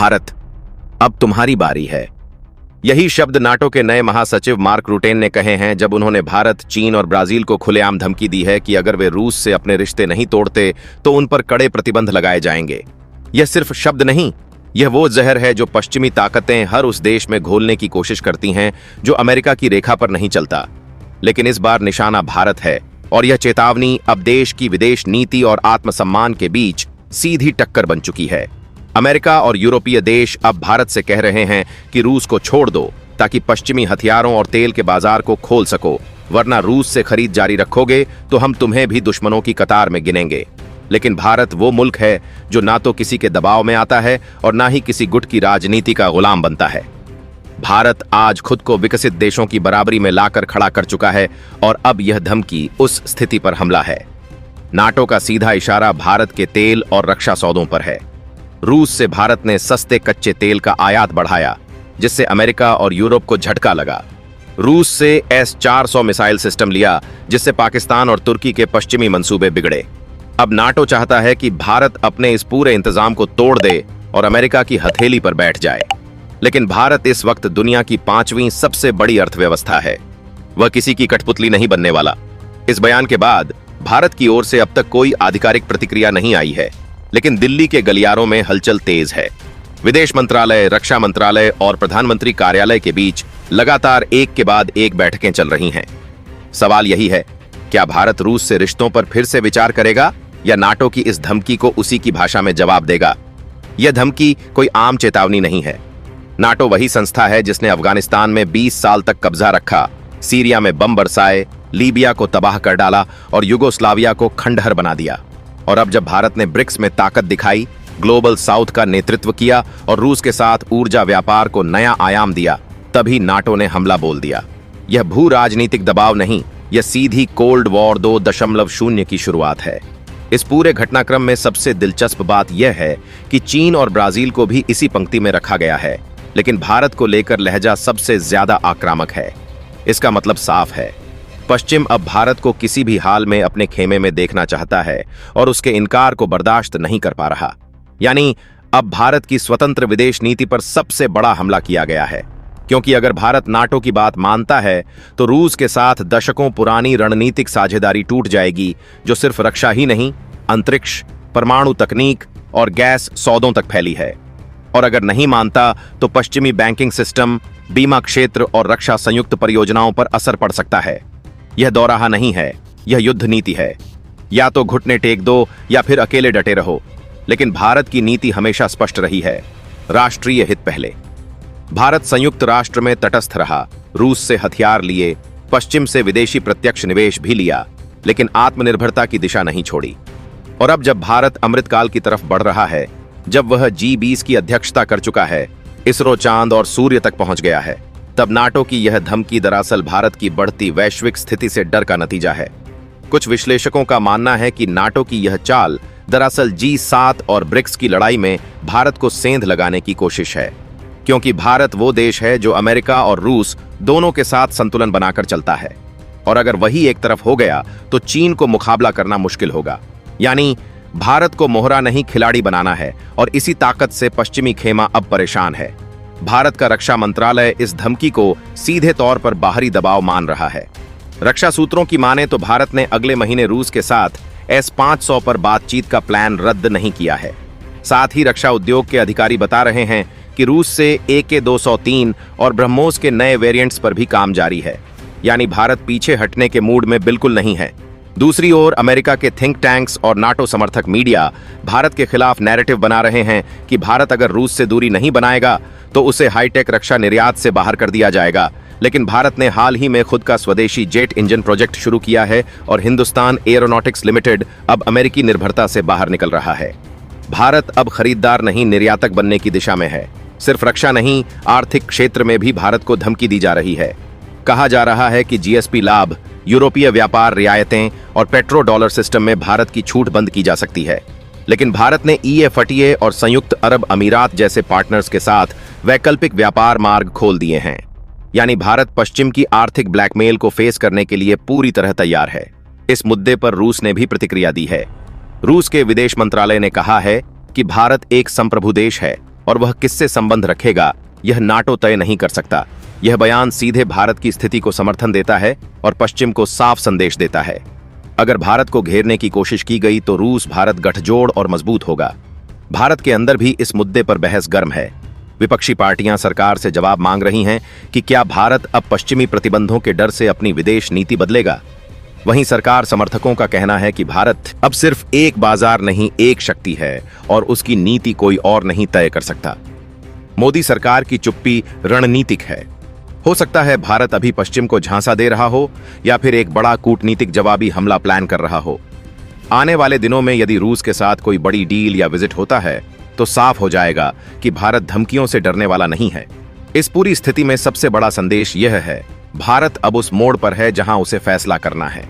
भारत, अब तुम्हारी बारी है। यही शब्द नाटो के नए महासचिव मार्क रूटेन ने कहे हैं जब उन्होंने भारत, चीन और ब्राजील को खुलेआम धमकी दी है कि अगर वे रूस से अपने रिश्ते नहीं तोड़ते तो उन पर कड़े प्रतिबंध लगाए जाएंगे। यह सिर्फ शब्द नहीं, यह वो जहर है जो पश्चिमी ताकतें हर उस देश में घोलने की कोशिश करती हैं जो अमेरिका की रेखा पर नहीं चलता। लेकिन इस बार निशाना भारत है और यह चेतावनी अब देश की विदेश नीति और आत्मसम्मान के बीच सीधी टक्कर बन चुकी है। अमेरिका और यूरोपीय देश अब भारत से कह रहे हैं कि रूस को छोड़ दो ताकि पश्चिमी हथियारों और तेल के बाजार को खोल सको, वरना रूस से खरीद जारी रखोगे तो हम तुम्हें भी दुश्मनों की कतार में गिनेंगे। लेकिन भारत वो मुल्क है जो ना तो किसी के दबाव में आता है और ना ही किसी गुट की राजनीति का गुलाम बनता है। भारत आज खुद को विकसित देशों की बराबरी में लाकर खड़ा कर चुका है और अब यह धमकी उस स्थिति पर हमला है। नाटो का सीधा इशारा भारत के तेल और रक्षा सौदों पर है। रूस से भारत ने सस्ते कच्चे तेल का आयात बढ़ाया, जिससे अमेरिका और यूरोप को झटका लगा। रूस से S-400 मिसाइल सिस्टम लिया, जिससे पाकिस्तान और तुर्की के पश्चिमी मंसूबे बिगड़े। अब नाटो चाहता है कि भारत अपने इस पूरे इंतजाम को तोड़ दे और अमेरिका की हथेली पर बैठ जाए। लेकिन भारत इस वक्त दुनिया की 5वीं सबसे बड़ी अर्थव्यवस्था है। वह किसी की कठपुतली नहीं बनने वाला। इस बयान के बाद भारत की ओर से अब तक कोई आधिकारिक प्रतिक्रिया नहीं आई है, लेकिन दिल्ली के गलियारों में हलचल तेज है। विदेश मंत्रालय, रक्षा मंत्रालय और प्रधानमंत्री कार्यालय के बीच लगातार एक के बाद एक बैठकें चल रही हैं। सवाल यही है, क्या भारत रूस से रिश्तों पर फिर से विचार करेगा या नाटो की इस धमकी को उसी की भाषा में जवाब देगा? यह धमकी कोई आम चेतावनी नहीं है। नाटो वही संस्था है जिसने अफगानिस्तान में 20 साल तक कब्जा रखा, सीरिया में बम बरसाए, लीबिया को तबाह कर डाला और युगोस्लाविया को खंडहर बना दिया। और अब जब भारत ने ब्रिक्स में ताकत दिखाई, ग्लोबल साउथ का नेतृत्व किया और रूस के साथ ऊर्जा व्यापार को नया आयाम दिया, तभी नाटो ने हमला बोल दिया। यह भू राजनीतिक दबाव नहीं, यह सीधी कोल्ड वॉर 2.0 की शुरुआत है। इस पूरे घटनाक्रम में सबसे दिलचस्प बात यह है कि चीन और ब्राजील को भी इसी पंक्ति में रखा गया है, लेकिन भारत को लेकर लहजा सबसे ज्यादा आक्रामक है। इसका मतलब साफ है, पश्चिम अब भारत को किसी भी हाल में अपने खेमे में देखना चाहता है और उसके इनकार को बर्दाश्त नहीं कर पा रहा। यानी अब भारत की स्वतंत्र विदेश नीति पर सबसे बड़ा हमला किया गया है, क्योंकि अगर भारत नाटो की बात मानता है तो रूस के साथ दशकों पुरानी रणनीतिक साझेदारी टूट जाएगी, जो सिर्फ रक्षा ही नहीं, अंतरिक्ष, परमाणु तकनीक और गैस सौदों तक फैली है। और अगर नहीं मानता तो पश्चिमी बैंकिंग सिस्टम, बीमा क्षेत्र और रक्षा संयुक्त परियोजनाओं पर असर पड़ सकता है। यह दोराहा नहीं है, यह युद्ध नीति है। या तो घुटने टेक दो या फिर अकेले डटे रहो। लेकिन भारत की नीति हमेशा स्पष्ट रही है, राष्ट्रीय हित पहले। भारत संयुक्त राष्ट्र में तटस्थ रहा, रूस से हथियार लिए, पश्चिम से विदेशी प्रत्यक्ष निवेश भी लिया, लेकिन आत्मनिर्भरता की दिशा नहीं छोड़ी। और अब जब भारत अमृतकाल की तरफ बढ़ रहा है, जब वह G20 की अध्यक्षता कर चुका है, इसरो चांद और सूर्य तक पहुंच गया है, तब नाटो की यह धमकी दरअसल भारत की बढ़ती वैश्विक स्थिति से डर का नतीजा है। कुछ विश्लेषकों का मानना है कि नाटो की यह चाल दरअसल G7 और ब्रिक्स की लड़ाई में भारत को सेंध लगाने की कोशिश है, क्योंकि भारत वो देश है जो अमेरिका और रूस दोनों के साथ संतुलन बनाकर चलता है। और अगर वही एक तरफ हो गया तो चीन को मुकाबला करना मुश्किल होगा। यानी भारत को मोहरा नहीं, खिलाड़ी बनाना है, और इसी ताकत से पश्चिमी खेमा अब परेशान है। भारत का रक्षा मंत्रालय इस धमकी को सीधे तौर पर बाहरी दबाव मान रहा है। रक्षा सूत्रों की माने तो भारत ने अगले महीने रूस के साथ S-500 पर बातचीत का प्लान रद्द नहीं किया है। साथ ही रक्षा उद्योग के अधिकारी बता रहे हैं कि रूस से AK-203 और ब्रह्मोस के नए वेरिएंट्स पर भी काम जारी है। यानी भारत पीछे हटने के मूड में बिल्कुल नहीं है। दूसरी ओर अमेरिका के थिंक टैंक्स और नाटो समर्थक मीडिया भारत के खिलाफ नैरेटिव बना रहे हैं कि भारत अगर रूस से दूरी नहीं बनाएगा तो उसे हाईटेक रक्षा निर्यात से बाहर कर दिया जाएगा। लेकिन भारत ने हाल ही में खुद का स्वदेशी जेट इंजन प्रोजेक्ट शुरू किया है और हिंदुस्तान एरोनॉटिक्स लिमिटेड अब अमेरिकी निर्भरता से बाहर निकल रहा है। भारत अब खरीदार नहीं, निर्यातक बनने की दिशा में है। सिर्फ रक्षा नहीं, आर्थिक क्षेत्र में भी भारत को धमकी दी जा रही है। कहा जा रहा है कि GSP लाभ, यूरोपीय व्यापार रियायतें और पेट्रो डॉलर सिस्टम में भारत की छूट बंद की जा सकती है। लेकिन भारत ने EFTA और संयुक्त अरब अमीरात जैसे पार्टनर्स के साथ वैकल्पिक व्यापार मार्ग खोल दिए हैं। यानी भारत पश्चिम की आर्थिक ब्लैकमेल को फेस करने के लिए पूरी तरह तैयार है। इस मुद्दे पर रूस ने भी प्रतिक्रिया दी है। रूस के विदेश मंत्रालय ने कहा है कि भारत एक संप्रभु देश है और वह किससे संबंध रखेगा यह नाटो तय नहीं कर सकता। यह बयान सीधे भारत की स्थिति को समर्थन देता है और पश्चिम को साफ संदेश देता है। अगर भारत को घेरने की कोशिश की गई तो रूस भारत गठजोड़ और मजबूत होगा। भारत के अंदर भी इस मुद्दे पर बहस गर्म है। विपक्षी पार्टियां सरकार से जवाब मांग रही हैं कि क्या भारत अब पश्चिमी प्रतिबंधों के डर से अपनी विदेश नीति बदलेगा। वहीं सरकार समर्थकों का कहना है कि भारत अब सिर्फ एक बाजार नहीं, एक शक्ति है और उसकी नीति कोई और नहीं तय कर सकता। मोदी सरकार की चुप्पी रणनीतिक है। हो सकता है भारत अभी पश्चिम को झांसा दे रहा हो या फिर एक बड़ा कूटनीतिक जवाबी हमला प्लान कर रहा हो। आने वाले दिनों में यदि रूस के साथ कोई बड़ी डील या विजिट होता है तो साफ हो जाएगा कि भारत धमकियों से डरने वाला नहीं है। इस पूरी स्थिति में सबसे बड़ा संदेश यह है, भारत अब उस मोड़ पर है जहां उसे फैसला करना है,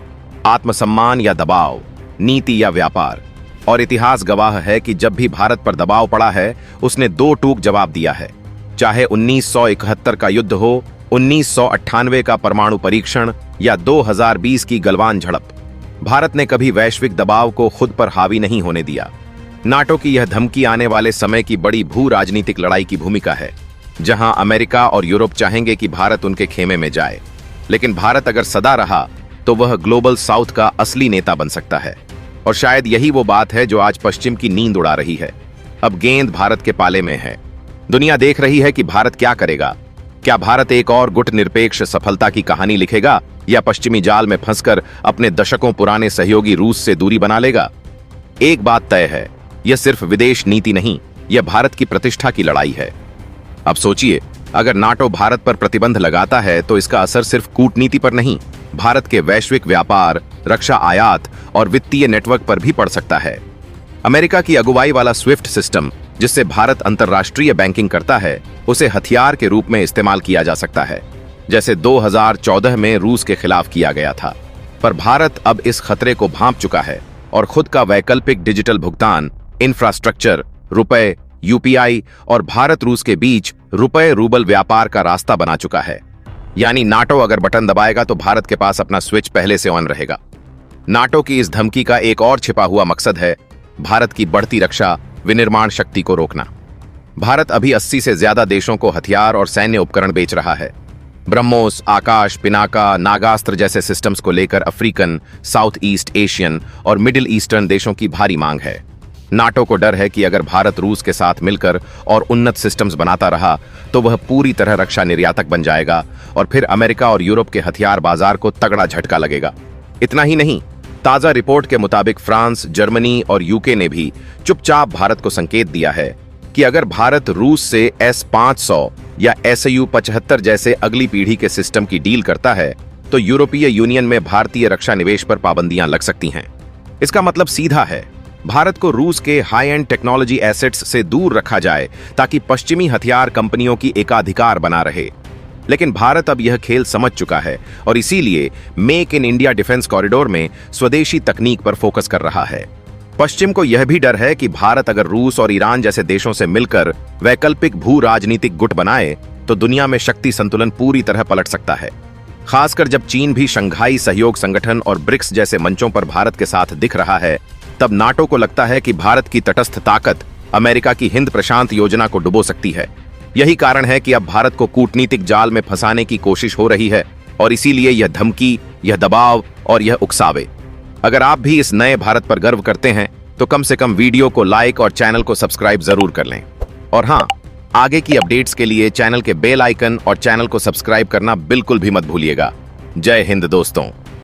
आत्मसम्मान या दबाव, नीति या व्यापार। और इतिहास गवाह है कि जब भी भारत पर दबाव पड़ा है उसने दो टूक जवाब दिया है। चाहे 1971 का युद्ध हो, 1998 का परमाणु परीक्षण या 2020 की गलवान झड़प, भारत ने कभी वैश्विक दबाव को खुद पर हावी नहीं होने दिया। नाटो की यह धमकी आने वाले समय की बड़ी भू राजनीतिक लड़ाई की भूमिका है, जहां अमेरिका और यूरोप चाहेंगे कि भारत उनके खेमे में जाए। लेकिन भारत अगर सदा रहा तो वह ग्लोबल साउथ का असली नेता बन सकता है। और शायद यही वो बात है जो आज पश्चिम की नींद उड़ा रही है। अब गेंद भारत के पाले में है। दुनिया देख रही है कि भारत क्या करेगा। क्या भारत एक और गुटनिरपेक्ष सफलता की कहानी लिखेगा या पश्चिमी जाल में फंसकर अपने दशकों पुराने सहयोगी रूस से दूरी बना लेगा। एक बात तय है, यह सिर्फ विदेश नीति नहीं, यह भारत की प्रतिष्ठा की लड़ाई है। अब सोचिए, अगर नाटो भारत पर प्रतिबंध लगाता है तो इसका असर सिर्फ कूटनीति पर नहीं, भारत के वैश्विक व्यापार, रक्षा आयात और वित्तीय नेटवर्क पर भी पड़ सकता है। अमेरिका की अगुवाई वाला स्विफ्ट सिस्टम, जिससे भारत अंतर्राष्ट्रीय बैंकिंग करता है, उसे हथियार के रूप में इस्तेमाल किया जा सकता है, जैसे 2014 में रूस के खिलाफ किया गया था। पर भारत अब इस खतरे को भांप चुका है और खुद का वैकल्पिक डिजिटल भुगतान इंफ्रास्ट्रक्चर, रुपए, यूपीआई और भारत रूस के बीच रुपए रूबल व्यापार का रास्ता बना चुका है। यानी नाटो अगर बटन दबाएगा तो भारत के पास अपना स्विच पहले से ऑन रहेगा। नाटो की इस धमकी का एक और छिपा हुआ मकसद है भारत की बढ़ती रक्षा विनिर्माण शक्ति को रोकना। भारत अभी 80 से ज्यादा देशों को हथियार और सैन्य उपकरण बेच रहा है। ब्रह्मोस, आकाश, पिनाका, नागास्त्र जैसे सिस्टम्स को लेकर अफ्रीकन, साउथ ईस्ट एशियन और मिडिल ईस्टर्न देशों की भारी मांग है। नाटो को डर है कि अगर भारत रूस के साथ मिलकर और उन्नत सिस्टम्स बनाता रहा तो वह पूरी तरह रक्षा निर्यातक बन जाएगा और फिर अमेरिका और यूरोप के हथियार बाजार को तगड़ा झटका लगेगा। इतना ही नहीं, ताजा रिपोर्ट के मुताबिक फ्रांस, जर्मनी और यूके ने भी चुपचाप भारत को संकेत दिया है कि अगर भारत रूस से S-500 या SU-75 जैसे अगली पीढ़ी के सिस्टम की डील करता है तो यूरोपीय यूनियन में भारतीय रक्षा निवेश पर पाबंदियां लग सकती हैं। इसका मतलब सीधा है, भारत को रूस के हाई एंड टेक्नोलॉजी एसेट्स से दूर रखा जाए ताकि पश्चिमी हथियार कंपनियों की एकाधिकार बना रहे। लेकिन भारत अब यह खेल समझ चुका है और इसीलिए make in India defence corridor में स्वदेशी तकनीक पर फोकस कर रहा है। पश्चिम को यह भी डर है कि भारत अगर रूस और ईरान जैसे देशों से मिलकर वैकल्पिक भू राजनीतिक गुट बनाए तो दुनिया में शक्ति संतुलन पूरी तरह पलट सकता है। खासकर जब चीन भी शंघाई सहयोग संगठन और ब्रिक्स जैसे मंचों पर भारत के साथ दिख रहा है, तब नाटो को लगता है कि भारत की तटस्थ ताकत अमेरिका की हिंद प्रशांत योजना को डुबो सकती है। यही कारण है कि अब भारत को कूटनीतिक जाल में फंसाने की कोशिश हो रही है और इसीलिए यह धमकी, यह दबाव और यह उकसावे। अगर आप भी इस नए भारत पर गर्व करते हैं तो कम से कम वीडियो को लाइक और चैनल को सब्सक्राइब जरूर कर लें। और हाँ, आगे की अपडेट्स के लिए चैनल के बेल आइकन और चैनल को सब्सक्राइब करना बिल्कुल भी मत भूलिएगा। जय हिंद दोस्तों।